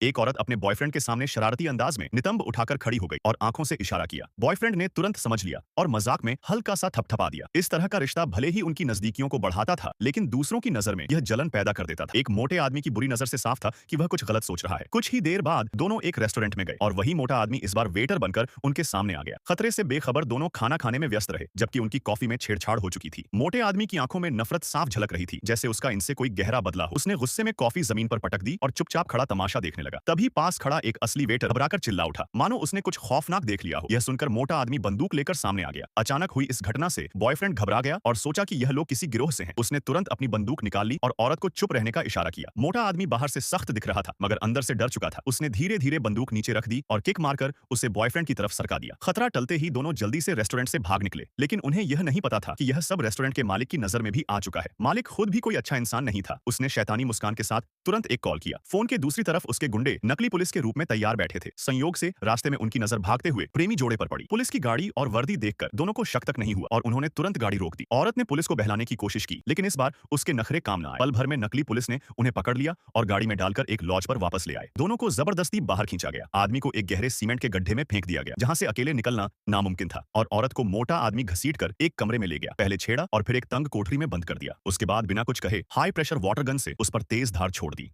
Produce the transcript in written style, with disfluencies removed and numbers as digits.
एक औरत अपने बॉयफ्रेंड के सामने शरारती अंदाज में नितंब उठाकर खड़ी हो गई और आंखों से इशारा किया। बॉयफ्रेंड ने तुरंत समझ लिया और मजाक में हल्का सा थपथपा दिया। इस तरह का रिश्ता भले ही उनकी नजदीकियों को बढ़ाता था, लेकिन दूसरों की नजर में यह जलन पैदा कर देता था। एक मोटे आदमी की बुरी नजर से साफ था कि वह कुछ गलत सोच रहा है। कुछ ही देर बाद दोनों एक रेस्टोरेंट में गए और वही मोटा आदमी इस बार वेटर बनकर उनके सामने आ गया। खतरे से बेखबर दोनों खाना खाने में व्यस्त रहे, जबकि उनकी कॉफी में छेड़छाड़ हो चुकी थी। मोटे आदमी की आंखों में नफरत साफ झलक रही थी, जैसे उसका इनसे कोई गहरा बदला हो। उसने गुस्से में कॉफी जमीन पर पटक दी और चुपचाप खड़ा तमाशा देखने लगा। तभी पास खड़ा एक असली वेटर घबराकर चिल्ला उठा, मानो उसने कुछ खौफनाक देख लिया हो। यह सुनकर मोटा आदमी बंदूक लेकर सामने आ गया। अचानक हुई इस घटना से बॉयफ्रेंड घबरा गया और सोचा कि यह लोग किसी गिरोह से हैं। उसने तुरंत अपनी बंदूक निकाल ली और औरत को चुप रहने का इशारा किया। मोटा आदमी बाहर से सख्त दिख रहा था, मगर अंदर से डर चुका था। उसने धीरे धीरे बंदूक नीचे रख दी और किक मारकर उसे बॉयफ्रेंड की तरफ सरका दिया। खतरा टलते ही दोनों जल्दी से रेस्टोरेंट से भाग निकले, लेकिन उन्हें यह नहीं पता था कि यह सब रेस्टोरेंट के मालिक की नजर में भी आ चुका है। मालिक खुद भी कोई अच्छा इंसान नहीं था। उसने शैतानी मुस्कान के साथ तुरंत एक कॉल किया। फोन के दूसरी तरफ उसके गुंडे नकली पुलिस के रूप में तैयार बैठे थे। संयोग से रास्ते में उनकी नजर भागते हुए प्रेमी जोड़े पर पड़ी। पुलिस की गाड़ी और वर्दी देखकर दोनों को शक तक नहीं हुआ और उन्होंने तुरंत गाड़ी रोक दी। औरत ने पुलिस को बहलाने की कोशिश की, लेकिन इस बार उसके नखरे काम न आए। पल भर में नकली पुलिस ने उन्हें पकड़ लिया और गाड़ी में डालकर एक लॉज पर वापस ले आए। दोनों को जबरदस्ती बाहर खींचा गया। आदमी को एक गहरे सीमेंट के गड्ढे में फेंक दिया गया, जहां से अकेले निकलना नामुमकिन था, और औरत को मोटा आदमी घसीटकर एक कमरे में ले गया। पहले छेड़ा और फिर एक तंग कोठरी में बंद कर दिया। उसके बाद बिना कुछ कहे हाई प्रेशर वाटर गन से उस पर तेज धार छोड़ दी।